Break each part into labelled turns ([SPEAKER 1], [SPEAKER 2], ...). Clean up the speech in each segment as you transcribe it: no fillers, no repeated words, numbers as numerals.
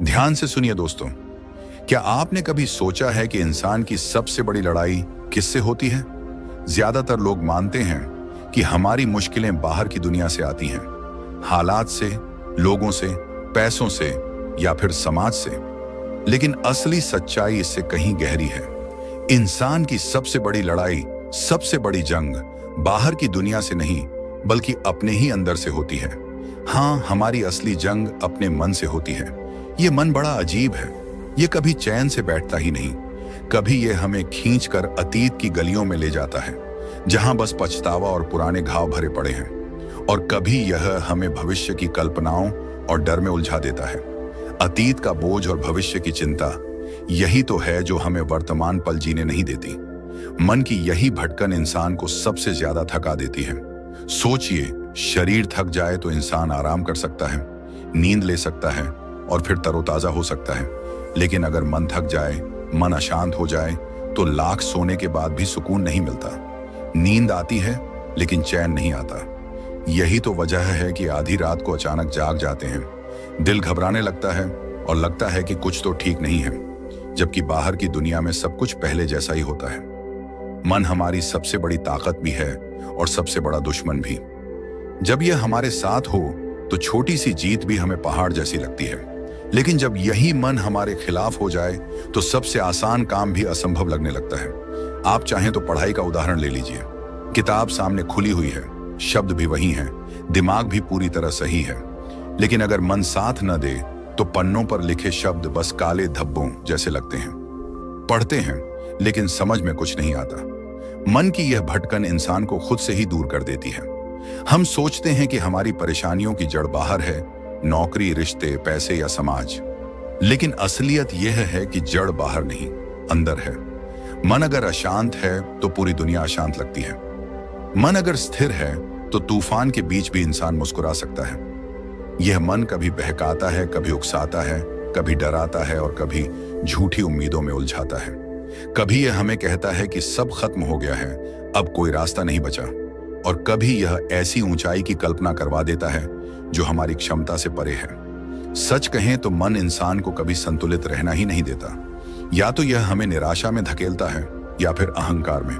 [SPEAKER 1] ध्यान से सुनिए दोस्तों, क्या आपने कभी सोचा है कि इंसान की सबसे बड़ी लड़ाई किससे होती है? ज्यादातर लोग मानते हैं कि हमारी मुश्किलें बाहर की दुनिया से आती हैं, हालात से, लोगों से, पैसों से या फिर समाज से। लेकिन असली सच्चाई इससे कहीं गहरी है। इंसान की सबसे बड़ी लड़ाई, सबसे बड़ी जंग बाहर की दुनिया से नहीं बल्कि अपने ही अंदर से होती है। हाँ, हमारी असली जंग अपने मन से होती है। ये मन बड़ा अजीब है। ये कभी चैन से बैठता ही नहीं। कभी ये हमें खींचकर अतीत की गलियों में ले जाता है जहां बस पछतावा और पुराने घाव भरे पड़े हैं, और कभी यह हमें भविष्य की कल्पनाओं और डर में उलझा देता है। अतीत का बोझ और भविष्य की चिंता, यही तो है जो हमें वर्तमान पल जीने नहीं देती। मन की यही भटकन इंसान को सबसे ज्यादा थका देती है। सोचिए, शरीर थक जाए तो इंसान आराम कर सकता है, नींद ले सकता है और फिर तरोताजा हो सकता है। लेकिन अगर मन थक जाए, मन अशांत हो जाए तो लाख सोने के बाद भी सुकून नहीं मिलता। नींद आती है लेकिन चैन नहीं आता। यही तो वजह है कि आधी रात को अचानक जाग जाते हैं, दिल घबराने लगता है और लगता है कि कुछ तो ठीक नहीं है, जबकि बाहर की दुनिया में सब कुछ पहले जैसा ही होता है। मन हमारी सबसे बड़ी ताकत भी है और सबसे बड़ा दुश्मन भी। जब यह हमारे साथ हो तो छोटी सी जीत भी हमें पहाड़ जैसी लगती है, लेकिन जब यही मन हमारे खिलाफ हो जाए तो सबसे आसान काम भी असंभव लगने लगता है। आप चाहें तो पढ़ाई का उदाहरण ले लीजिए। किताब सामने खुली हुई है, शब्द भी वही हैं, दिमाग भी पूरी तरह सही है, लेकिन अगर मन साथ न दे तो पन्नों पर लिखे शब्द बस काले धब्बों जैसे लगते हैं। पढ़ते हैं लेकिन समझ में कुछ नहीं आता। मन की यह भटकन इंसान को खुद से ही दूर कर देती है। हम सोचते हैं कि हमारी परेशानियों की जड़ बाहर है, नौकरी, रिश्ते, पैसे या समाज, लेकिन असलियत यह है कि जड़ बाहर नहीं, अंदर है। मन अगर अशांत है तो पूरी दुनिया अशांत लगती है। मन अगर स्थिर है तो तूफान के बीच भी इंसान मुस्कुरा सकता है। यह मन कभी बहकाता है, कभी उकसाता है, कभी डराता है और कभी झूठी उम्मीदों में उलझाता है। कभी यह हमें कहता है कि सब खत्म हो गया है, अब कोई रास्ता नहीं बचा, और कभी यह ऐसी ऊंचाई की कल्पना करवा देता है जो हमारी क्षमता से परे है। सच कहें तो मन इंसान को कभी संतुलित रहना ही नहीं देता। या तो यह हमें निराशा में धकेलता है या फिर अहंकार में,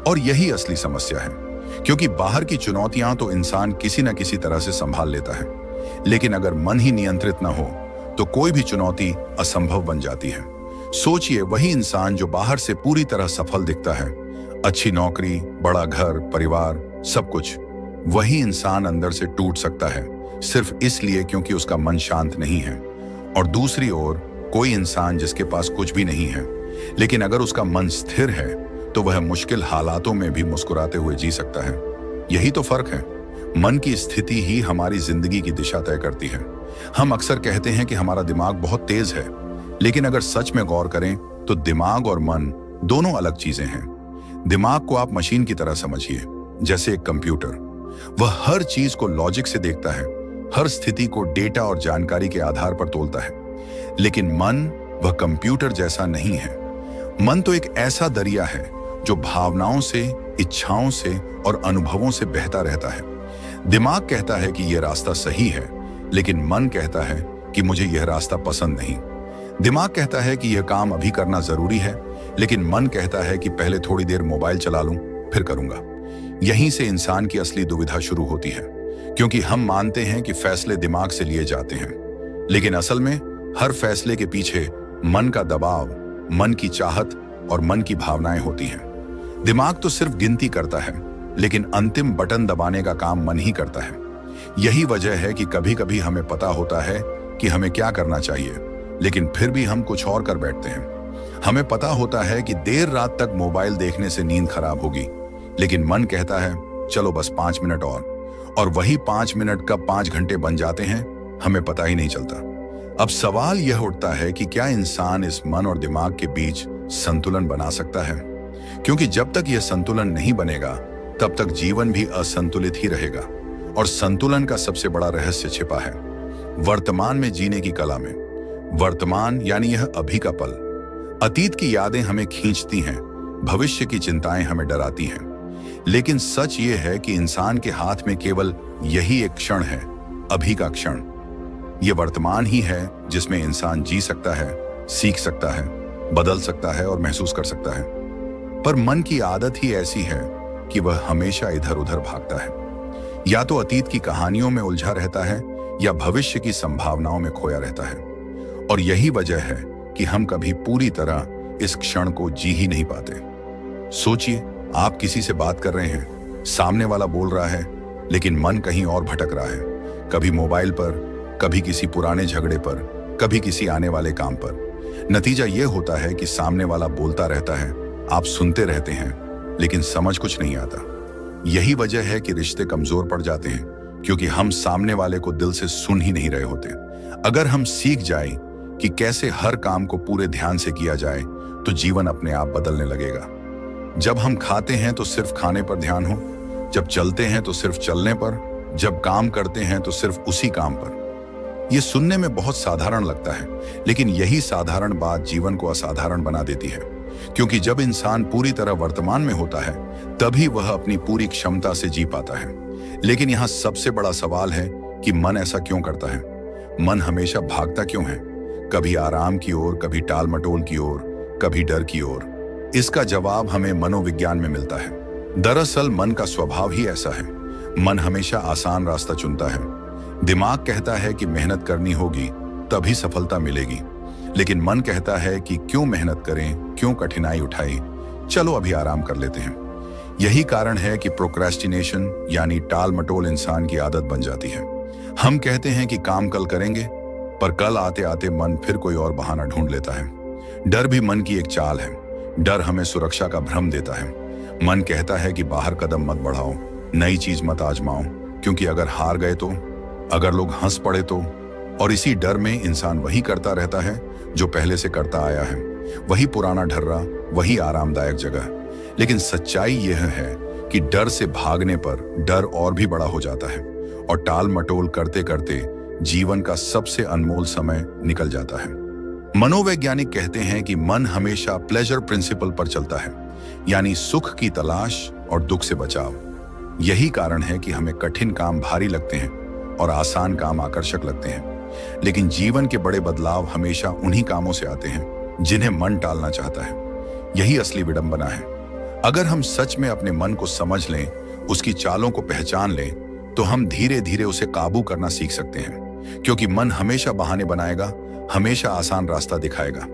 [SPEAKER 1] और यही असली समस्या है। क्योंकि बाहर की चुनौतियां तो इंसान किसी न किसी तरह से संभाल लेता है, लेकिन अगर मन ही नियंत्रित न हो तो कोई भी चुनौती असंभव बन जाती है। सोचिए, वही इंसान जो बाहर से पूरी तरह सफल दिखता है, अच्छी नौकरी, बड़ा घर, परिवार, सब कुछ, वही इंसान अंदर से टूट सकता है सिर्फ इसलिए क्योंकि उसका मन शांत नहीं है। और दूसरी ओर कोई इंसान जिसके पास कुछ भी नहीं है, लेकिन अगर उसका मन स्थिर है तो वह मुश्किल हालातों में भी मुस्कुराते हुए जी सकता है। यही तो फर्क है। मन की स्थिति ही हमारी जिंदगी की दिशा तय करती है। हम अक्सर कहते हैं कि हमारा दिमाग बहुत तेज है, लेकिन अगर सच में गौर करें तो दिमाग और मन दोनों अलग चीजें हैं। दिमाग को आप मशीन की तरह समझिए, जैसे एक कंप्यूटर। वह हर चीज को लॉजिक से देखता है, हर स्थिति को डेटा और जानकारी के आधार पर तोलता है। लेकिन मन, वह कंप्यूटर जैसा नहीं है। मन तो एक ऐसा दरिया है जो भावनाओं से, इच्छाओं से और अनुभवों से बहता रहता है। दिमाग कहता है कि यह रास्ता सही है, लेकिन मन कहता है कि मुझे यह रास्ता पसंद नहीं। दिमाग कहता है कि यह काम अभी करना जरूरी है, लेकिन मन कहता है कि पहले थोड़ी देर मोबाइल चला लूं, फिर करूंगा। यहीं से इंसान की असली दुविधा शुरू होती है, क्योंकि हम मानते हैं कि फैसले दिमाग से लिए जाते हैं, लेकिन असल में हर फैसले के पीछे मन का दबाव, मन की चाहत और मन की भावनाएं होती हैं। दिमाग तो सिर्फ गिनती करता है, लेकिन अंतिम बटन दबाने का काम मन ही करता है। यही वजह है कि कभी कभी हमें पता होता है कि हमें क्या करना चाहिए, लेकिन फिर भी हम कुछ और कर बैठते हैं। हमें पता होता है कि देर रात तक मोबाइल देखने से नींद खराब होगी, लेकिन मन कहता है चलो बस 5 मिनट और वही 5 मिनट कब 5 घंटे बन जाते हैं हमें पता ही नहीं चलता। अब सवाल यह उठता है कि क्या इंसान इस मन और दिमाग के बीच संतुलन बना सकता है? क्योंकि जब तक यह संतुलन नहीं बनेगा तब तक जीवन भी असंतुलित ही रहेगा, और संतुलन का सबसे बड़ा रहस्य छिपा है वर्तमान में जीने की कला में। वर्तमान यानी यह अभी का पल। अतीत की यादें हमें खींचती हैं, भविष्य की चिंताएं हमें डराती हैं, लेकिन सच ये है कि इंसान के हाथ में केवल यही एक क्षण है, अभी का क्षण। ये वर्तमान ही है जिसमें इंसान जी सकता है, सीख सकता है, बदल सकता है और महसूस कर सकता है। पर मन की आदत ही ऐसी है कि वह हमेशा इधर उधर भागता है। या तो अतीत की कहानियों में उलझा रहता है या भविष्य की संभावनाओं में खोया रहता है। और यही वजह है कि हम कभी पूरी तरह इस क्षण को जी ही नहीं पाते। सोचिए, आप किसी से बात कर रहे हैं, सामने वाला बोल रहा है, लेकिन मन कहीं और भटक रहा है। कभी मोबाइल पर, कभी किसी पुराने झगड़े पर, कभी किसी आने वाले काम पर। नतीजा यह होता है कि सामने वाला बोलता रहता है, आप सुनते रहते हैं, लेकिन समझ कुछ नहीं आता। यही वजह है कि रिश्ते कमजोर पड़ जाते हैं, क्योंकि हम सामने वाले को दिल से सुन ही नहीं रहे होते। अगर हम सीख जाएं कि कैसे हर काम को पूरे ध्यान से किया जाए, तो जीवन अपने आप बदलने लगेगा। जब हम खाते हैं तो सिर्फ खाने पर ध्यान हो, जब चलते हैं तो सिर्फ चलने पर, जब काम करते हैं तो सिर्फ उसी काम पर। यह सुनने में बहुत साधारण लगता है, लेकिन यही साधारण बात जीवन को असाधारण बना देती है। क्योंकि जब इंसान पूरी तरह वर्तमान में होता है, तभी वह अपनी पूरी क्षमता से जी पाता है। लेकिन यहाँ सबसे बड़ा सवाल है कि मन ऐसा क्यों करता है? मन हमेशा भागता क्यों है? कभी आराम की ओर, कभी टाल मटोल की ओर, कभी डर की ओर। इसका जवाब हमें मनोविज्ञान में मिलता है। दरअसल मन का स्वभाव ही ऐसा है। मन हमेशा आसान रास्ता चुनता है। दिमाग कहता है कि मेहनत करनी होगी, तभी सफलता मिलेगी। लेकिन मन कहता है कि क्यों मेहनत करें, क्यों कठिनाई उठाएं, चलो अभी आराम कर लेते हैं। यही कारण है कि प्रोक्रेस्टिनेशन यानी टाल मटोल इंसान की आदत बन जाती है। हम कहते हैं कि काम कल करेंगे, पर कल आते आते मन फिर कोई और बहाना ढूंढ लेता है। डर भी मन की एक चाल है। डर हमें सुरक्षा का भ्रम देता है। मन कहता है कि बाहर कदम मत बढ़ाओ, नई चीज मत आजमाओ, क्योंकि अगर हार गए तो, अगर लोग हंस पड़े तो। और इसी डर में इंसान वही करता रहता है जो पहले से करता आया है, वही पुराना ढर्रा, वही आरामदायक जगह। लेकिन सच्चाई यह है कि डर से भागने पर डर और भी बड़ा हो जाता है, और टाल मटोल करते करते जीवन का सबसे अनमोल समय निकल जाता है। मनोवैज्ञानिक कहते हैं कि मन हमेशा प्लेजर प्रिंसिपल पर चलता है, यानी सुख की तलाश और दुख से बचाव। यही कारण है कि हमें कठिन काम भारी लगते हैं और आसान काम आकर्षक लगते हैं। लेकिन जीवन के बड़े बदलाव हमेशा उन्हीं कामों से आते हैं जिन्हें मन टालना चाहता है। यही असली विडंबना है। अगर हम सच में अपने मन को समझ लें, उसकी चालों को पहचान लें, तो हम धीरे धीरे उसे काबू करना सीख सकते हैं। क्योंकि मन हमेशा बहाने बनाएगा, हमेशा आसान रास्ता दिखाएगा।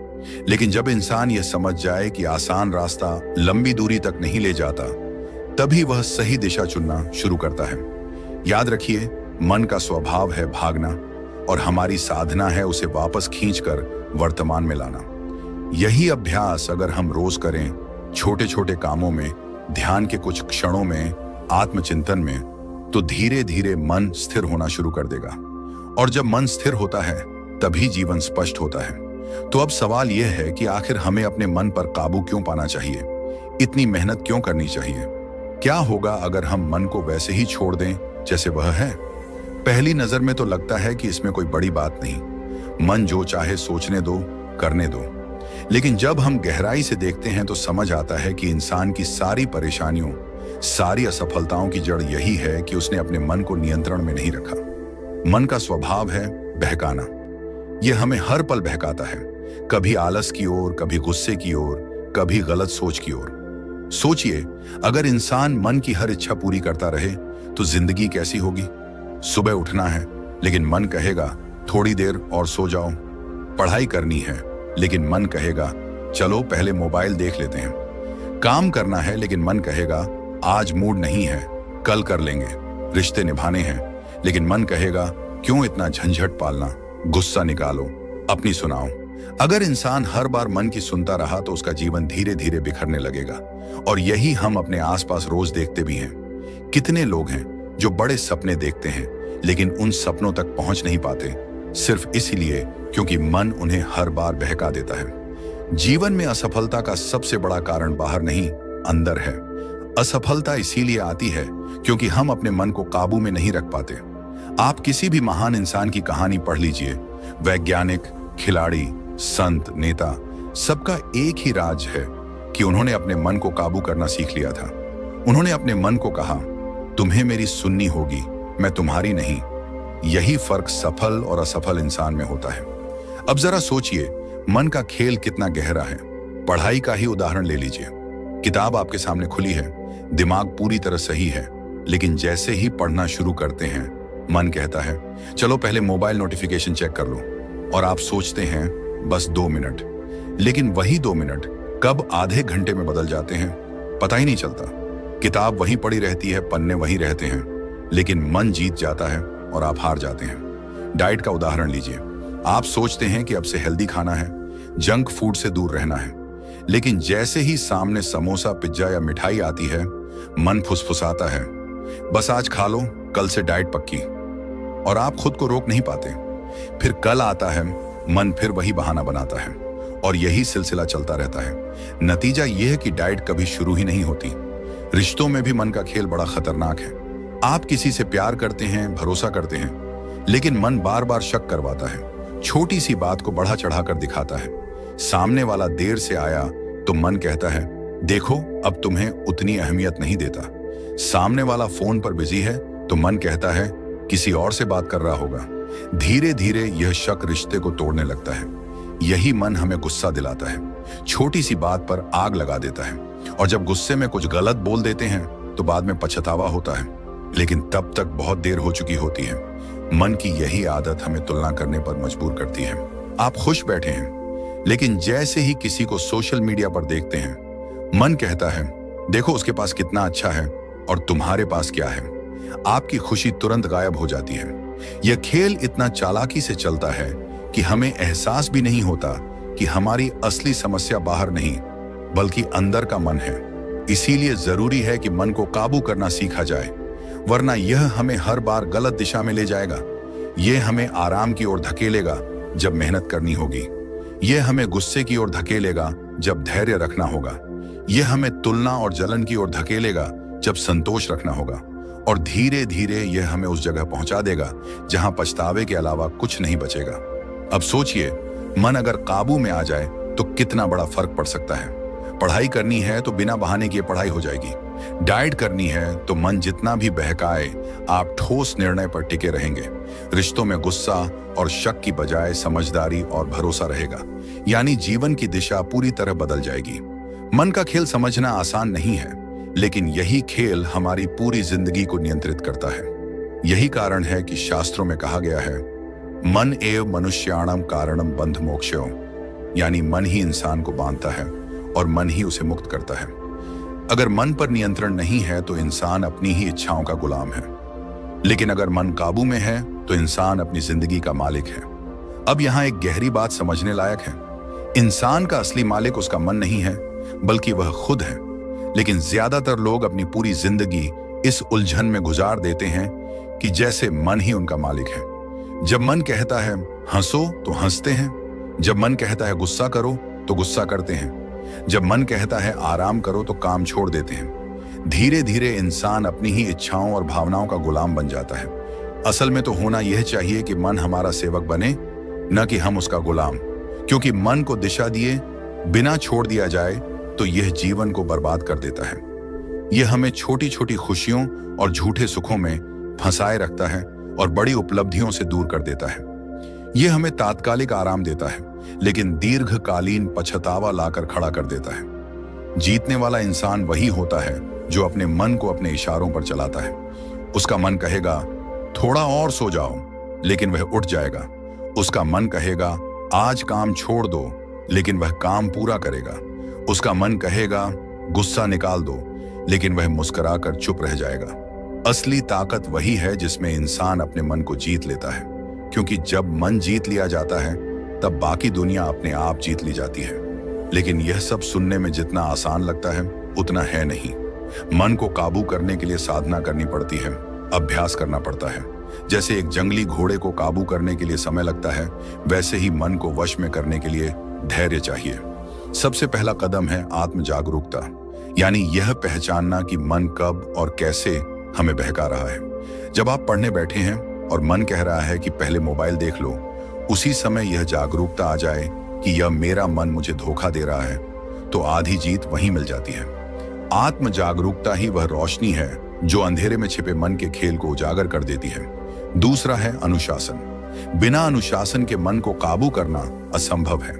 [SPEAKER 1] लेकिन जब इंसान यह समझ जाए कि आसान रास्ता लंबी दूरी तक नहीं ले जाता, तभी वह सही दिशा चुनना शुरू करता है। याद रखिए, मन का स्वभाव है भागना, और हमारी साधना है उसे वापस खींचकर वर्तमान में लाना। यही अभ्यास अगर हम रोज करें, छोटे छोटे कामों में, ध्यान के कुछ क्षणों में, आत्मचिंतन में, तो धीरे धीरे मन स्थिर होना शुरू कर देगा। और जब मन स्थिर होता है, तभी जीवन स्पष्ट होता है। तो अब सवाल यह है कि आखिर हमें अपने मन पर काबू क्यों पाना चाहिए? इतनी मेहनत क्यों करनी चाहिए? क्या होगा अगर हम मन को वैसे ही छोड़ दें जैसे वह है? पहली नजर में तो लगता है कि इसमें कोई बड़ी बात नहीं, मन जो चाहे सोचने दो, करने दो। लेकिन जब हम गहराई से देखते हैं तो समझ आता है कि इंसान की सारी परेशानियों, सारी असफलताओं की जड़ यही है कि उसने अपने मन को नियंत्रण में नहीं रखा। मन का स्वभाव है बहकाना। यह हमें हर पल बहकाता है, कभी आलस की ओर, कभी गुस्से की ओर, कभी गलत सोच की ओर। सोचिए, अगर इंसान मन की हर इच्छा पूरी करता रहे तो जिंदगी कैसी होगी? सुबह उठना है, लेकिन मन कहेगा थोड़ी देर और सो जाओ। पढ़ाई करनी है, लेकिन मन कहेगा चलो पहले मोबाइल देख लेते हैं। काम करना है, लेकिन मन कहेगा आज मूड नहीं है, कल कर लेंगे। रिश्ते निभाने हैं, लेकिन मन कहेगा क्यों इतना झंझट पालना, गुस्सा निकालो, अपनी सुनाओ। अगर इंसान हर बार मन की सुनता रहा तो उसका जीवन धीरे धीरे बिखरने लगेगा। और यही हम अपने आसपास रोज देखते भी हैं। कितने लोग हैं जो बड़े सपने देखते हैं, लेकिन उन सपनों तक पहुंच नहीं पाते, सिर्फ इसलिए क्योंकि मन उन्हें हर बार बहका देता है। जीवन में असफलता का सबसे बड़ा कारण बाहर नहीं, अंदर है। असफलता इसीलिए आती है क्योंकि हम अपने मन को काबू में नहीं रख पाते। आप किसी भी महान इंसान की कहानी पढ़ लीजिए, वैज्ञानिक, खिलाड़ी, संत, नेता, सबका एक ही राज है कि उन्होंने अपने मन को काबू करना सीख लिया था। उन्होंने अपने मन को कहा, तुम्हें मेरी सुननी होगी, मैं तुम्हारी नहीं। यही फर्क सफल और असफल इंसान में होता है। अब जरा सोचिए, मन का खेल कितना गहरा है। पढ़ाई का ही उदाहरण ले लीजिए। किताब आपके सामने खुली है, दिमाग पूरी तरह सही है, लेकिन जैसे ही पढ़ना शुरू करते हैं, मन कहता है चलो पहले मोबाइल नोटिफिकेशन चेक कर लो, और आप सोचते हैं बस 2 मिनट। लेकिन वही 2 मिनट कब आधे घंटे में बदल जाते हैं पता ही नहीं चलता। किताब वहीं पड़ी रहती है, पन्ने वहीं रहते हैं, लेकिन मन जीत जाता है और आप हार जाते हैं। डाइट का उदाहरण लीजिए। आप सोचते हैं कि अब से हेल्दी खाना है, जंक फूड से दूर रहना है, लेकिन जैसे ही सामने समोसा, पिज्जा या मिठाई आती है, मन फुसफुसाता है बस आज खा लो, कल से डाइट पक्की। और आप खुद को रोक नहीं पाते। फिर कल आता है, मन फिर वही बहाना बनाता है, और यही सिलसिला चलता रहता है। नतीजा यह है कि डाइट कभी शुरू ही नहीं होती। रिश्तों में भी मन का खेल बड़ा खतरनाक है। आप किसी से प्यार करते हैं, भरोसा करते हैं, लेकिन मन बार बार शक करवाता है, छोटी सी बात को बढ़ा चढ़ाकर दिखाता है। सामने वाला देर से आया तो मन कहता है देखो अब तुम्हें उतनी अहमियत नहीं देता। सामने वाला फोन पर बिजी है तो मन कहता है किसी और से बात कर रहा होगा। धीरे धीरे यह शक रिश्ते को तोड़ने लगता है। यही मन हमें गुस्सा दिलाता है, छोटी सी बात पर आग लगा देता है, और जब गुस्से में कुछ गलत बोल देते हैं तो बाद में पछतावा होता है, लेकिन तब तक बहुत देर हो चुकी होती है। मन की यही आदत हमें तुलना करने पर मजबूर करती है। आप खुश बैठे हैं, लेकिन जैसे ही किसी को सोशल मीडिया पर देखते हैं, मन कहता है देखो उसके पास कितना अच्छा है और तुम्हारे पास क्या है। आपकी खुशी तुरंत गायब हो जाती है। यह खेल इतना चालाकी से चलता है कि हमें एहसास भी नहीं होता कि हमारी असली समस्या बाहर नहीं बल्कि अंदर का मन है। इसीलिए जरूरी है कि मन को काबू करना सीखा जाए, वरना यह हमें हर बार गलत दिशा में ले जाएगा। यह हमें आराम की ओर धकेलेगा जब मेहनत करनी होगी। यह हमें गुस्से की ओर धकेलेगा जब धैर्य रखना होगा। यह हमें तुलना और जलन की ओर धकेलेगा जब संतोष रखना होगा। और धीरे धीरे यह हमें उस जगह पहुंचा देगा जहां पछतावे के अलावा कुछ नहीं बचेगा। अब सोचिए, मन अगर काबू में आ जाए तो कितना बड़ा फर्क पड़ सकता है। पढ़ाई करनी है तो बिना बहाने किए पढ़ाई हो जाएगी। डाइट करनी है तो मन जितना भी बहकाए, आप ठोस निर्णय पर टिके रहेंगे। रिश्तों में गुस्सा और शक की बजाय समझदारी और भरोसा रहेगा, यानी जीवन की दिशा पूरी तरह बदल जाएगी। मन का खेल समझना आसान नहीं है, लेकिन यही खेल हमारी पूरी जिंदगी को नियंत्रित करता है। यही कारण है कि शास्त्रों में कहा गया है मन एव मनुष्याणाम कारणम बंध मोक्षो, यानी मन ही इंसान को बांधता है और मन ही उसे मुक्त करता है। अगर मन पर नियंत्रण नहीं है तो इंसान अपनी ही इच्छाओं का गुलाम है, लेकिन अगर मन काबू में है तो इंसान अपनी जिंदगी का मालिक है। अब यहाँ एक गहरी बात समझने लायक है। इंसान का असली मालिक उसका मन नहीं है, बल्कि वह खुद है। लेकिन ज्यादातर लोग अपनी पूरी जिंदगी इस उलझन में गुजार देते हैं कि जैसे मन ही उनका मालिक है। जब मन कहता है हंसो तो हंसते हैं, जब मन कहता है गुस्सा करो तो गुस्सा करते हैं, जब मन कहता है आराम करो तो काम छोड़ देते हैं। धीरे धीरे इंसान अपनी ही इच्छाओं और भावनाओं का गुलाम बन जाता है। असल में तो होना यह चाहिए कि मन हमारा सेवक बने, न कि हम उसका गुलाम। क्योंकि मन को दिशा दिए बिना छोड़ दिया जाए तो यह जीवन को बर्बाद कर देता है। यह हमें छोटी छोटी खुशियों और झूठे सुखों में फंसाए रखता है और बड़ी उपलब्धियों से दूर कर देता है। यह हमें तात्कालिक आराम देता है, लेकिन दीर्घकालीन पछतावा लाकर खड़ा कर देता है। जीतने वाला इंसान वही होता है जो अपने मन को अपने इशारों पर चलाता है। उसका मन कहेगा थोड़ा और सो जाओ, लेकिन वह उठ जाएगा। उसका मन कहेगा आज काम छोड़ दो, लेकिन वह काम पूरा करेगा। उसका मन कहेगा गुस्सा निकाल दो, लेकिन वह मुस्कुराकर चुप रह जाएगा। असली ताकत वही है जिसमें इंसान अपने मन को जीत लेता है, क्योंकि जब मन जीत लिया जाता है तब बाकी दुनिया अपने आप जीत ली जाती है। लेकिन यह सब सुनने में जितना आसान लगता है उतना है नहीं। मन को काबू करने के लिए साधना करनी पड़ती है, अभ्यास करना पड़ता है। जैसे एक जंगली घोड़े को काबू करने के लिए समय लगता है, वैसे ही मन को वश में करने के लिए धैर्य चाहिए। सबसे पहला कदम है आत्म जागरूकता, यानी यह पहचानना कि मन कब और कैसे हमें बहका रहा है। जब आप पढ़ने बैठे हैं और मन कह रहा है कि पहले मोबाइल देख लो, उसी समय यह जागरूकता आ जाए कि यह मेरा मन मुझे धोखा दे रहा है, तो आधी जीत वहीं मिल जाती है। आत्म जागरूकता ही वह रोशनी है जो अंधेरे में छिपे मन के खेल को उजागर कर देती है। दूसरा है अनुशासन। बिना अनुशासन के मन को काबू करना असंभव है।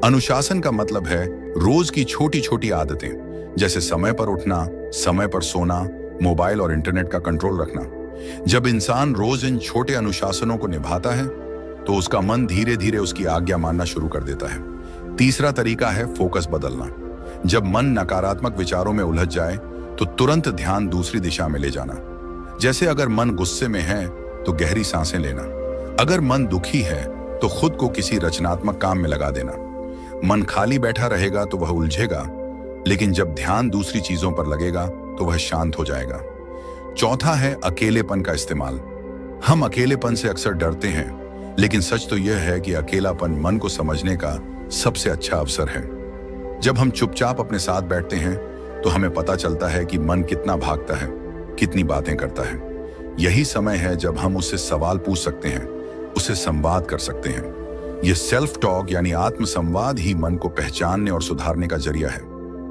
[SPEAKER 1] अनुशासन का मतलब है रोज की छोटी छोटी आदतें, जैसे समय पर उठना, समय पर सोना, मोबाइल और इंटरनेट का कंट्रोल रखना। जब इंसान रोज इन छोटे अनुशासनों को निभाता है तो उसका मन धीरे धीरे उसकी आज्ञा मानना शुरू कर देता है। तीसरा तरीका है फोकस बदलना। जब मन नकारात्मक विचारों में उलझ जाए तो तुरंत ध्यान दूसरी दिशा में ले जाना। जैसे अगर मन गुस्से में है तो गहरी सांसें लेना। अगर मन दुखी है तो खुद को किसी रचनात्मक काम में लगा देना। मन खाली बैठा रहेगा तो वह उलझेगा, लेकिन जब ध्यान दूसरी चीजों पर लगेगा तो वह शांत हो जाएगा। चौथा है अकेलेपन का इस्तेमाल। हम अकेलेपन से अक्सर डरते हैं, लेकिन सच तो यह है कि अकेलापन मन को समझने का सबसे अच्छा अवसर है। जब हम चुपचाप अपने साथ बैठते हैं तो हमें पता चलता है कि मन कितना भागता है, कितनी बातें करता है। यही समय है जब हम उससे सवाल पूछ सकते हैं, उससे संवाद कर सकते हैं। यह सेल्फ टॉक यानी आत्म संवाद ही मन को पहचानने और सुधारने का जरिया है।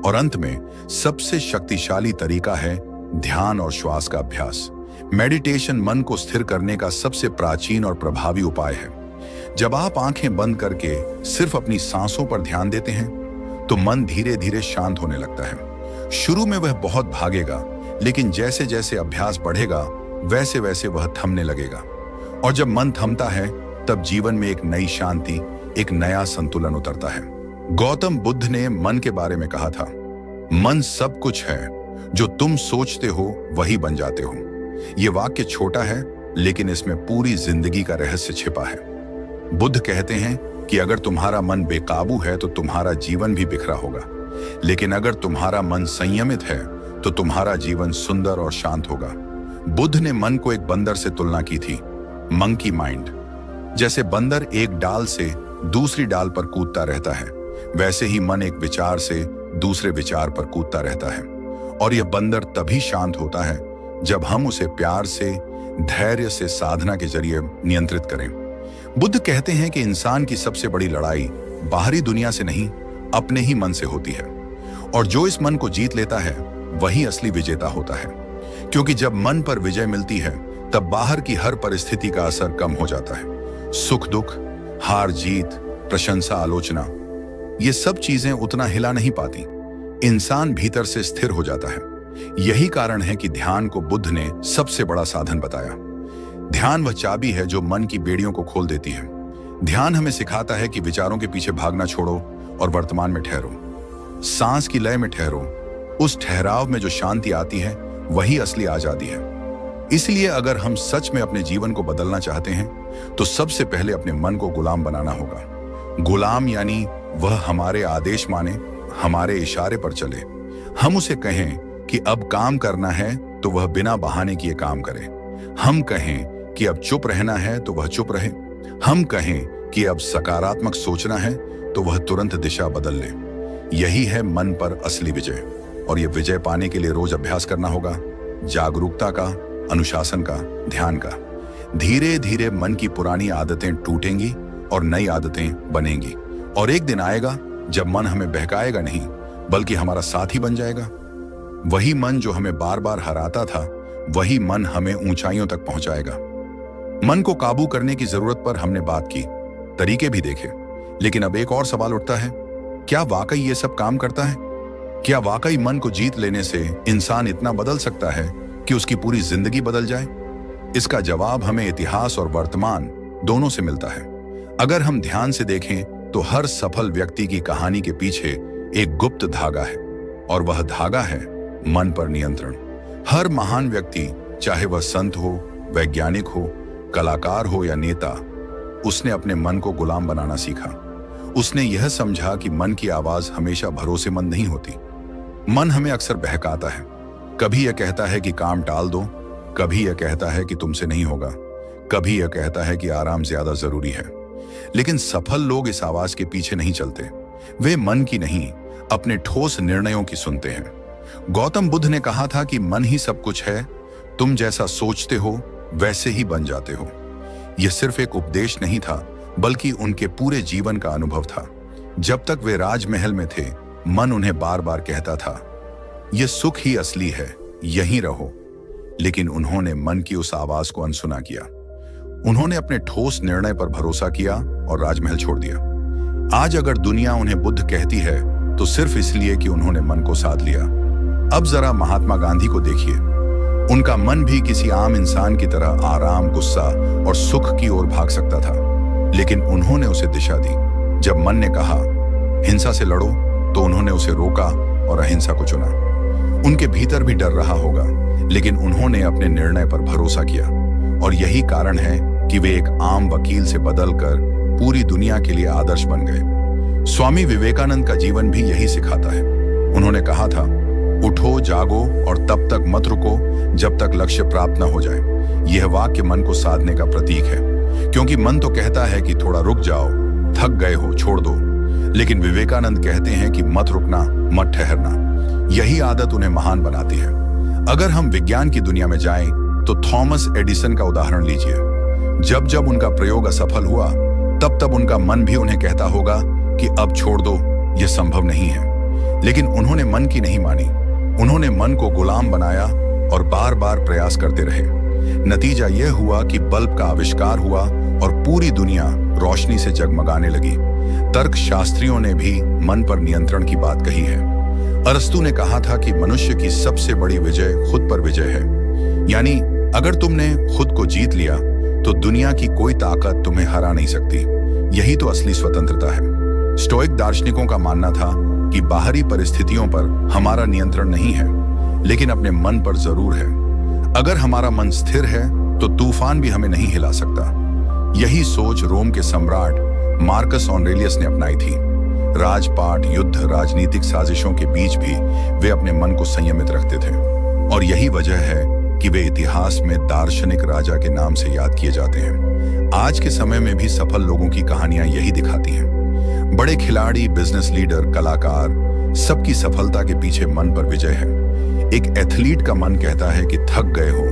[SPEAKER 1] और अंत में सबसे शक्तिशाली तरीका है ध्यान और श्वास का अभ्यास। मेडिटेशन मन को स्थिर करने का सबसे प्राचीन और प्रभावी उपाय है। जब आप आंखें बंद करके सिर्फ अपनी सांसों पर ध्यान देते हैं तो मन धीरे धीरे शांत होने लगता है। शुरू में वह बहुत भागेगा, लेकिन जैसे जैसे अभ्यास बढ़ेगा वैसे वैसे वह थमने लगेगा। और जब मन थमता है तब जीवन में एक नई शांति, एक नया संतुलन उतरता है। गौतम बुद्ध ने मन के बारे में कहा था, मन सब कुछ है, जो तुम सोचते हो वही बन जाते हो। यह वाक्य छोटा है, लेकिन इसमें पूरी जिंदगी का रहस्य छिपा है। बुद्ध कहते हैं कि अगर तुम्हारा मन बेकाबू है तो तुम्हारा जीवन भी बिखरा होगा, लेकिन अगर तुम्हारा मन संयमित है तो तुम्हारा जीवन सुंदर और शांत होगा। बुद्ध ने मन को एक बंदर से तुलना की थी, मंकी माइंड। जैसे बंदर एक डाल से दूसरी डाल पर कूदता रहता है, वैसे ही मन एक विचार से दूसरे विचार पर कूदता रहता है। और यह बंदर तभी शांत होता है जब हम उसे प्यार से, धैर्य से, साधना के जरिए नियंत्रित करें। बुद्ध कहते हैं कि इंसान की सबसे बड़ी लड़ाई बाहरी दुनिया से नहीं, अपने ही मन से होती है। और जो इस मन को जीत लेता है वही असली विजेता होता है। क्योंकि जब मन पर विजय मिलती है तब बाहर की हर परिस्थिति का असर कम हो जाता है। सुख दुख, हार जीत, प्रशंसा, आलोचना, ये सब चीजें उतना हिला नहीं पाती। इंसान भीतर से स्थिर हो जाता है। यही कारण है कि ध्यान को बुद्ध ने सबसे बड़ा साधन बताया। ध्यान वह चाबी है जो मन की बेड़ियों को खोल देती है। ध्यान हमें सिखाता है कि विचारों के पीछे भागना छोड़ो और वर्तमान में ठहरो। सांस की लय में ठहरो। उस ठहराव में जो शांति आती है वही असली आजादी है। इसलिए अगर हम सच में अपने जीवन को बदलना चाहते हैं तो सबसे पहले अपने मन को गुलाम बनाना होगा। गुलाम यानी वह हमारे आदेश माने, हमारे इशारे पर चले। हम उसे कहें कि अब काम करना है तो वह बिना बहाने किए काम करे। हम कहें कि अब चुप रहना है तो वह चुप रहे। हम कहें कि अब सकारात्मक सोचना है तो वह तुरंत दिशा बदल ले। यही है मन पर असली विजय। और यह विजय पाने के लिए रोज अभ्यास करना होगा, जागरूकता का, अनुशासन का, ध्यान का। धीरे धीरे मन की पुरानी आदतें टूटेंगी और नई आदतें बनेंगी। और एक दिन आएगा जब मन हमें बहकाएगा नहीं, बल्कि हमारा साथी बन जाएगा। वही मन जो हमें बार बार हराता था, वही मन हमें ऊंचाइयों तक पहुंचाएगा। मन को काबू करने की जरूरत पर हमने बात की, तरीके भी देखे, लेकिन अब एक और सवाल उठता है, क्या वाकई ये सब काम करता है? क्या वाकई मन को जीत लेने से इंसान इतना बदल सकता है कि उसकी पूरी जिंदगी बदल जाए? इसका जवाब हमें इतिहास और वर्तमान दोनों से मिलता है। अगर हम ध्यान से देखें तो हर सफल व्यक्ति की कहानी के पीछे एक गुप्त धागा है, और वह धागा है मन पर नियंत्रण। हर महान व्यक्ति, चाहे वह संत हो, वैज्ञानिक हो, कलाकार हो या नेता, उसने अपने मन को गुलाम बनाना सीखा। उसने यह समझा कि मन की आवाज हमेशा भरोसेमंद नहीं होती। मन हमें अक्सर बहकाता है। कभी यह कहता है कि काम टाल दो, कभी यह कहता है कि तुमसे नहीं होगा, कभी यह कहता है कि आराम ज्यादा जरूरी है। लेकिन सफल लोग इस आवाज के पीछे नहीं चलते। वे मन की नहीं, अपने ठोस निर्णयों की सुनते हैं। गौतम बुद्ध ने कहा था कि मन ही सब कुछ है, तुम जैसा सोचते हो वैसे ही बन जाते हो। यह सिर्फ एक उपदेश नहीं था, बल्कि उनके पूरे जीवन का अनुभव था। जब तक वे राजमहल में थे, मन उन्हें बार बार कहता था, यह सुख ही असली है, यहीं रहो। लेकिन उन्होंने मन की उस आवाज को अनसुना किया। उन्होंने अपने ठोस निर्णय पर भरोसा किया और राजमहल छोड़ दिया। आज अगर दुनिया उन्हें बुद्ध कहती है तो सिर्फ इसलिए कि उन्होंने मन को साध लिया। अब जरा महात्मा गांधी को देखिए। उनका मन भी किसी आम इंसान की तरह आराम, गुस्सा और सुख की ओर भाग सकता था, लेकिन उन्होंने उसे दिशा दी। जब मन ने कहा हिंसा से लड़ो, तो उन्होंने उसे रोका और अहिंसा को चुना। उनके भीतर भी डर रहा होगा, लेकिन उन्होंने अपने निर्णय पर भरोसा किया, और यही कारण है कि वे एक आम वकील से बदलकर पूरी दुनिया के लिए आदर्श बन गए। स्वामी विवेकानंद का जीवन भी यही सिखाता है। उन्होंने कहा था, उठो, जागो और तब तक मत रुको जब तक लक्ष्य प्राप्त न हो जाए। यह वाक्य मन को साधने का प्रतीक है, क्योंकि मन तो कहता है कि थोड़ा रुक जाओ, थक गए हो, छोड़ दो। लेकिन विवेकानंद कहते हैं कि मत रुकना, मत ठहरना। यही आदत उन्हें महान बनाती है। अगर हम विज्ञान की दुनिया में जाएं, तो थॉमस एडिसन का उदाहरण लीजिए। जब जब उनका प्रयोग असफल हुआ, तब तब उनका मन भी उन्हें कहता होगा कि अब छोड़ दो, यह संभव नहीं है। लेकिन उन्होंने मन की नहीं मानी। उन्होंने मन को गुलाम बनाया और बार बार प्रयास करते रहे। नतीजा यह हुआ कि बल्ब का आविष्कार हुआ और पूरी दुनिया रोशनी से जगमगाने लगी। तर्कशास्त्रियों ने भी मन पर नियंत्रण की बात कही है। अरस्तु ने कहा था कि मनुष्य की सबसे बड़ी विजय खुद पर विजय है। यानी अगर तुमने खुद को जीत लिया तो दुनिया की कोई ताकत तुम्हें हरा नहीं सकती। यही तो असली स्वतंत्रता है। स्टोइक दार्शनिकों का मानना था कि बाहरी परिस्थितियों पर हमारा नियंत्रण नहीं है, लेकिन अपने मन पर जरूर है। अगर हमारा मन स्थिर है तो तूफान भी हमें नहीं हिला सकता। यही सोच रोम के सम्राट मार्कस ऑरेलियस ने अपनाई थी। राजपाट, युद्ध, राजनीतिक साजिशों के बीच भी वे अपने मन को संयमित रखते थे, और यही वजह है कि वे इतिहास में दार्शनिक राजा के नाम से याद किए जाते हैं। आज के समय में भी सफल लोगों की कहानियां यही दिखाती हैं। बड़े खिलाड़ी, बिजनेस लीडर, कलाकार, सबकी सफलता के पीछे मन पर विजय है। एक एथलीट का मन कहता है कि थक गए हो,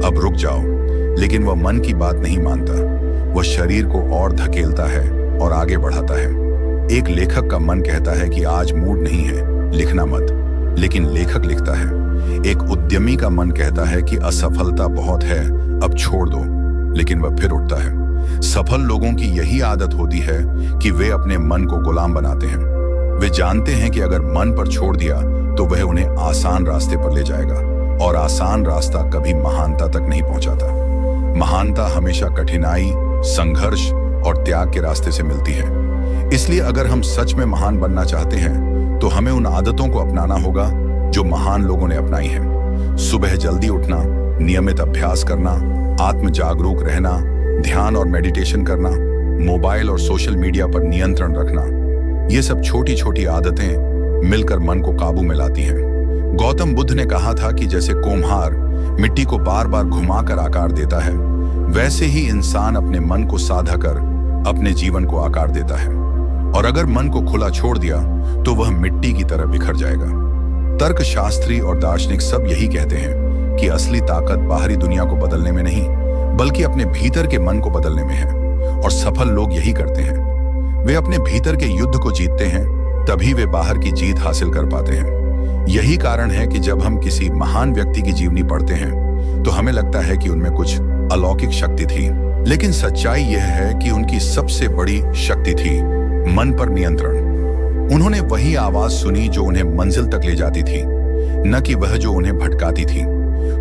[SPEAKER 1] अब रुक जाओ, लेकिन वह मन की बात नहीं मानता। वह शरीर को और धकेलता है और आगे बढ़ाता है। एक लेखक का मन कहता है कि आज मूड नहीं है, लिखना मत, लेकिन लेखक लिखता है। एक उद्यमी का मन कहता है कि असफलता बहुत है, अब छोड़ दो, लेकिन वह फिर उठता है। सफल लोगों की यही आदत होती है कि वे अपने मन को गुलाम बनाते हैं। वे जानते हैं कि अगर मन पर छोड़ दिया तो वह उन्हें आसान रास्ते पर ले जाएगा, और आसान रास्ता कभी महानता तक नहीं पहुंचाता। महानता हमेशा कठिनाई, संघर्ष और त्याग के रास्ते से मिलती है। इसलिए अगर हम सच में महान बनना चाहते हैं तो हमें उन आदतों को अपनाना होगा जो महान लोगों ने अपनाई है। सुबह जल्दी उठना, नियमित अभ्यास करना, आत्म जागरूक रहना, ध्यान और मेडिटेशन करना, मोबाइल और सोशल मीडिया पर नियंत्रण रखना, ये सब छोटी छोटी आदतें मिलकर मन को काबू में लाती हैं। गौतम बुद्ध ने कहा था कि जैसे कुम्हार मिट्टी को बार बार घुमाकर आकार देता है, वैसे ही इंसान अपने मन को साधा कर अपने जीवन को आकार देता है। और अगर मन को खुला छोड़ दिया तो वह मिट्टी की तरह बिखर जाएगा। तर्कशास्त्री और दार्शनिक सब यही कहते हैं कि असली ताकत बाहरी दुनिया को बदलने में नहीं, बल्कि अपने भीतर के मन को बदलने में है। और सफल लोग यही करते हैं। वे अपने भीतर के युद्ध को जीतते हैं, तभी वे बाहर की जीत हासिल कर पाते हैं। यही कारण है कि जब हम किसी महान व्यक्ति की जीवनी पढ़ते हैं तो हमें लगता है कि उनमें कुछ अलौकिक शक्ति थी, लेकिन सच्चाई यह है कि उनकी सबसे बड़ी शक्ति थी मन पर नियंत्रण। उन्होंने वही आवाज सुनी जो उन्हें मंजिल तक ले जाती थी, न कि वह जो उन्हें भटकाती थी।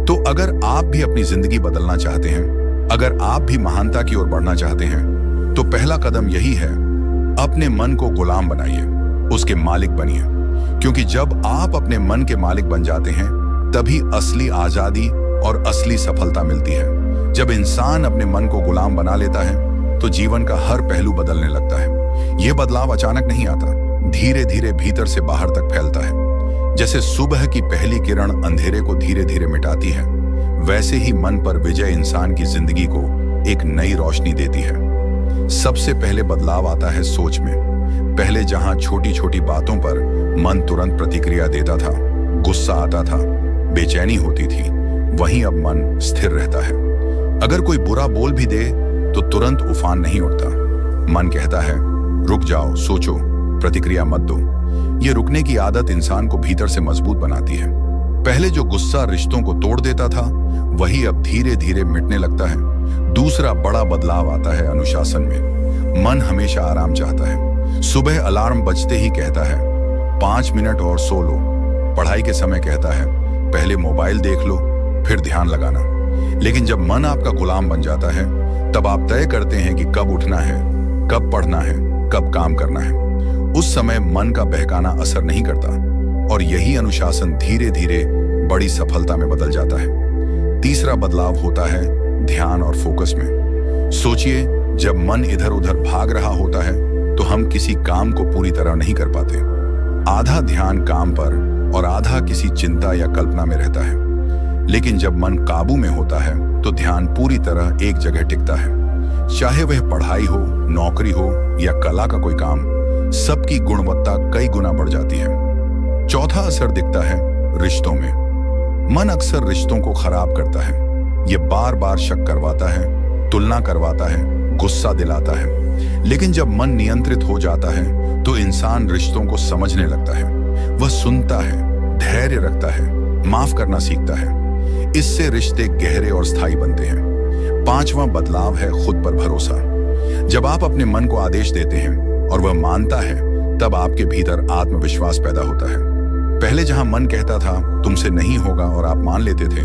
[SPEAKER 1] तो अगर आप भी अपनी जिंदगी बदलना चाहते हैं, अगर आप भी महानता की ओर बढ़ना चाहते हैं, तो पहला कदम यही है, अपने मन को गुलाम बनाइए, उसके मालिक बनिए। क्योंकि जब आप अपने मन के मालिक बन जाते हैं, तभी असली आजादी और असली सफलता मिलती है। जब इंसान अपने मन को गुलाम बना लेता है तो जीवन का हर पहलू बदलने लगता है। यह बदलाव अचानक नहीं आता, धीरे धीरे भीतर से बाहर तक फैलता है। जैसे सुबह की पहली किरण अंधेरे को धीरे धीरे मिटाती है, वैसे ही मन पर विजय इंसान की जिंदगी को एक नई रोशनी देती है। सबसे पहले बदलाव आता है सोच में। पहले जहां छोटी छोटी बातों पर मन तुरंत प्रतिक्रिया देता था, गुस्सा आता था, बेचैनी होती थी, वहीं अब मन स्थिर रहता है। अगर कोई बुरा बोल भी दे तो तुरंत उफान नहीं उठता। मन कहता है, रुक जाओ, सोचो, प्रतिक्रिया मत दो। ये रुकने की आदत इंसान को भीतर से मजबूत बनाती है। पहले जो गुस्सा रिश्तों को तोड़ देता था, वही अब धीरे धीरे मिटने लगता है। दूसरा बड़ा बदलाव आता है अनुशासन में। मन हमेशा आराम चाहता है। सुबह अलार्म बजते ही कहता है 5 मिनट और सो लो। पढ़ाई के समय कहता है पहले मोबाइल देख लो फिर ध्यान लगाना। लेकिन जब मन आपका गुलाम बन जाता है तब आप तय करते हैं कि कब उठना है, कब पढ़ना है, कब काम करना है। उस समय मन का बहकाना असर नहीं करता और यही अनुशासन धीरे धीरे बड़ी सफलता में बदल जाता है। तीसरा बदलाव होता है ध्यान और फोकस में। सोचिए, जब मन इधर उधर भाग रहा होता है तो हम किसी काम को पूरी तरह नहीं कर पाते। आधा ध्यान काम पर और आधा किसी चिंता या कल्पना में रहता है। लेकिन जब मन काबू में होता है तो ध्यान पूरी तरह एक जगह टिकता है। चाहे वह पढ़ाई हो, नौकरी हो या कला का कोई काम, सबकी गुणवत्ता कई गुना बढ़ जाती है। चौथा असर दिखता है रिश्तों में। मन अक्सर रिश्तों को खराब करता है। यह बार बार शक करवाता है, तुलना करवाता है, गुस्सा दिलाता है। लेकिन जब मन नियंत्रित हो जाता है तो इंसान रिश्तों को समझने लगता है। वह सुनता है, धैर्य रखता है, माफ करना सीखता है। इससे रिश्ते गहरे और स्थायी बनते हैं। पांचवा बदलाव है खुद पर भरोसा। जब आप अपने मन को आदेश देते हैं और वह मानता है तब आपके भीतर आत्मविश्वास पैदा होता है। पहले जहां मन कहता था तुमसे नहीं होगा और आप मान लेते थे,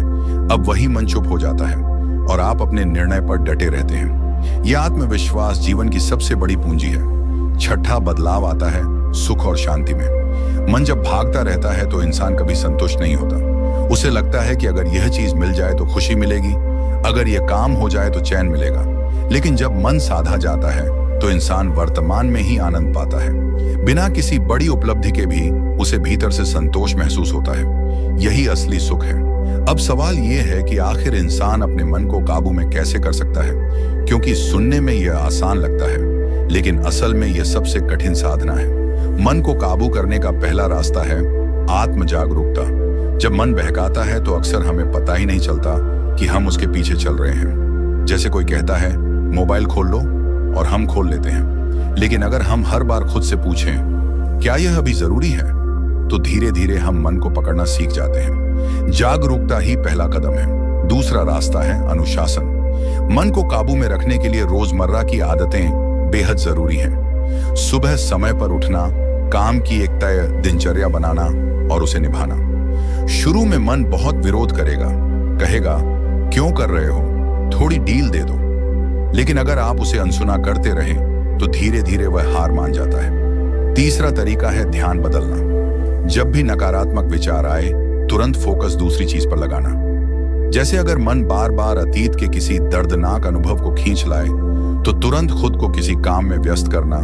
[SPEAKER 1] अब वही मन चुप हो जाता है और आप अपने निर्णय पर डटे रहते हैं। यह आत्मविश्वास जीवन की सबसे बड़ी पूंजी है। छठा बदलाव आता है सुख और शांति में। मन जब भागता रहता है तो इंसान कभी संतुष्ट नहीं होता। उसे लगता है कि अगर यह चीज मिल जाए तो खुशी मिलेगी, अगर यह काम हो जाए तो चैन मिलेगा। लेकिन जब मन साधा जाता है तो इंसान वर्तमान में ही आनंद पाता है। बिना किसी बड़ी उपलब्धि के भी उसे भीतर से संतोष महसूस होता है। यही असली सुख है। अब सवाल यह है कि आखिर इंसान अपने मन को काबू में कैसे कर सकता है, क्योंकि सुनने में यह आसान लगता है लेकिन असल में यह सबसे कठिन साधना है। मन को काबू करने का पहला रास्ता है आत्म जागरूकता। जब मन बहकाता है तो अक्सर हमें पता ही नहीं चलता कि हम उसके पीछे चल रहे हैं। जैसे कोई कहता है मोबाइल खोल लो और हम खोल लेते हैं। लेकिन अगर हम हर बार खुद से पूछें क्या यह अभी जरूरी है, तो धीरे धीरे हम मन को पकड़ना सीख जाते हैं। जागरूकता ही पहला कदम है। दूसरा रास्ता है अनुशासन। मन को काबू में रखने के लिए रोजमर्रा की आदतें बेहद जरूरी हैं। सुबह समय पर उठना, काम की एक तय दिनचर्या बनाना और उसे निभाना। शुरू में मन बहुत विरोध करेगा, कहेगा क्यों कर रहे हो, थोड़ी डील दे दो। लेकिन अगर आप उसे अनसुना करते रहें तो धीरे धीरे वह हार मान जाता है। तीसरा तरीका है ध्यान बदलना। जब भी नकारात्मक विचार आए तुरंत फोकस दूसरी चीज पर लगाना। जैसे अगर मन बार बार अतीत के किसी दर्दनाक अनुभव को खींच लाए तो तुरंत खुद को किसी काम में व्यस्त करना,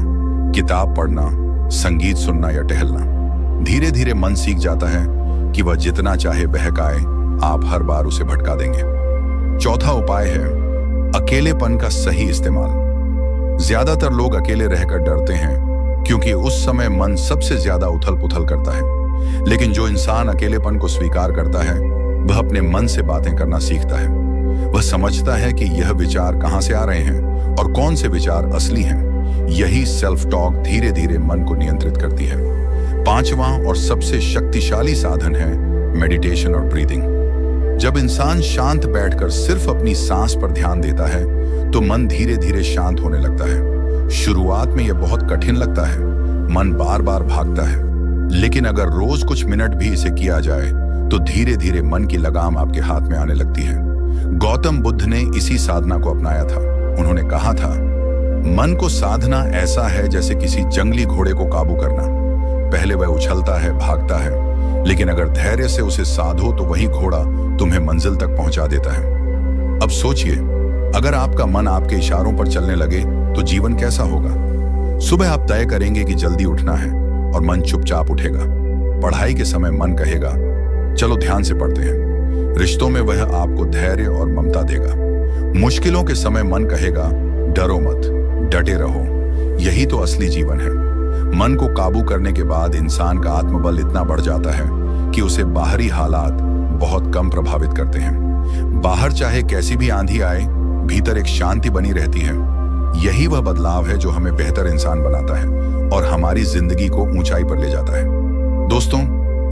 [SPEAKER 1] किताब पढ़ना, संगीत सुनना या टहलना। धीरे धीरे मन सीख जाता है कि वह जितना चाहे बहकाए, आप हर बार उसे भटका देंगे। चौथा उपाय है अकेलेपन का सही इस्तेमाल। ज्यादातर लोग अकेले रहकर डरते हैं क्योंकि उस समय मन सबसे ज्यादा उथल पुथल करता है। लेकिन जो इंसान अकेलेपन को स्वीकार करता है वह अपने मन से बातें करना सीखता है। वह समझता है कि यह विचार कहां से आ रहे हैं और कौन से विचार असली हैं। यही सेल्फ टॉक धीरे धीरे मन को नियंत्रित करती है। पांचवा और सबसे शक्तिशाली साधन है मेडिटेशन और ब्रीदिंग। जब इंसान शांत बैठकर सिर्फ अपनी सांस पर ध्यान देता है तो मन धीरे धीरे शांत होने लगता है। शुरुआत में यह बहुत कठिन लगता है, मन बार बार भागता है। लेकिन अगर रोज कुछ मिनट भी इसे किया जाए तो धीरे धीरे मन की लगाम आपके हाथ में आने लगती है। गौतम बुद्ध ने इसी साधना को अपनाया था। उन्होंने कहा था, मन को साधना ऐसा है जैसे किसी जंगली घोड़े को काबू करना। पहले वह उछलता है, भागता है, लेकिन अगर धैर्य से उसे साधो तो वही घोड़ा तुम्हें मंजिल तक पहुंचा देता है। अब सोचिए, अगर आपका मन आपके इशारों पर चलने लगे तो जीवन कैसा होगा। सुबह आप तय करेंगे कि जल्दी उठना है और मन चुपचाप उठेगा। पढ़ाई के समय मन कहेगा चलो ध्यान से पढ़ते हैं। रिश्तों में वह आपको धैर्य और ममता देगा। मुश्किलों के समय मन कहेगा डरो मत, डटे रहो। यही तो असली जीवन है। मन को काबू करने के बाद इंसान का आत्मबल इतना बढ़ जाता है कि उसे बाहरी हालात बहुत कम प्रभावित करते हैं। बाहर चाहे कैसी भी आंधी आए, भीतर एक शांति बनी रहती है। यही वह बदलाव है जो हमें बेहतर इंसान बनाता है और हमारी जिंदगी को ऊंचाई पर ले जाता है। दोस्तों,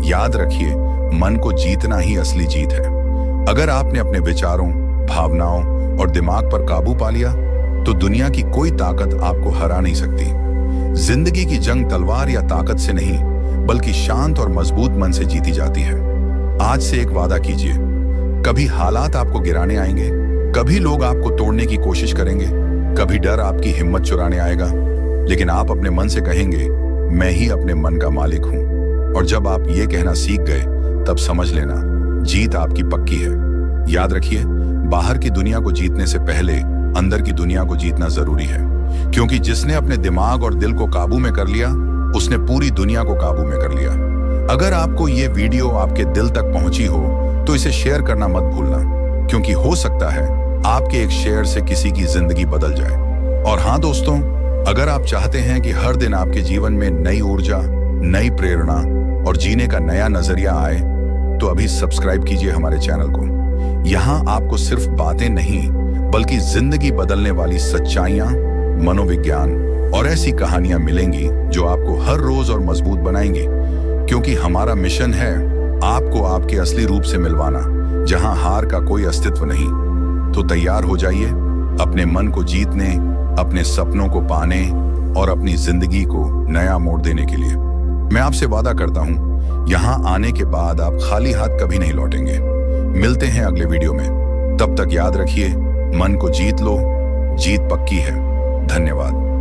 [SPEAKER 1] याद रखिए, मन को जीतना ही असली जीत है। अगर आपने अपने विचारों, भावनाओं और दिमाग पर काबू पा लिया तो दुनिया की कोई ताकत आपको हरा नहीं सकती। जिंदगी की जंग तलवार या ताकत से नहीं, बल्कि शांत और मजबूत मन से जीती जाती है। आज से एक वादा कीजिए, कभी हालात आपको गिराने आएंगे, कभी लोग आपको तोड़ने की कोशिश करेंगे, कभी डर आपकी हिम्मत चुराने आएगा, लेकिन आप अपने मन से कहेंगे मैं ही अपने मन का मालिक हूं। और जब आप ये कहना सीख गए तब समझ लेना जीत आपकी पक्की है। याद रखिए, बाहर की दुनिया को जीतने से पहले अंदर की दुनिया को जीतना जरूरी है, क्योंकि जिसने अपने दिमाग और दिल को काबू में कर लिया उसने पूरी दुनिया को काबू में कर लिया। अगर आपको ये वीडियो आपके दिल तक पहुंची हो तो इसे शेयर करना मत भूलना, क्योंकि हो सकता है आपके एक शेयर से किसी की जिंदगी बदल जाए। और हाँ दोस्तों, अगर आप चाहते हैं कि हर दिन आपके जीवन में नई ऊर्जा, नई प्रेरणा और जीने का नया नजरिया आए तो अभी सब्सक्राइब कीजिए हमारे चैनल को। यहाँ आपको सिर्फ बातें नहीं बल्कि जिंदगी बदलने वाली सच्चाइयां, मनोविज्ञान और ऐसी कहानियां मिलेंगी जो आपको हर रोज और मजबूत बनाएंगी, क्योंकि हमारा मिशन है आपको आपके असली रूप से मिलवाना, जहां हार का कोई अस्तित्व नहीं। तो तैयार हो जाइए अपने मन को जीतने, अपने सपनों को पाने और अपनी जिंदगी को नया मोड़ देने के लिए। मैं आपसे वादा करता हूं, यहां आने के बाद आप खाली हाथ कभी नहीं लौटेंगे। मिलते हैं अगले वीडियो में, तब तक याद रखिए मन को जीत लो, जीत पक्की है। धन्यवाद।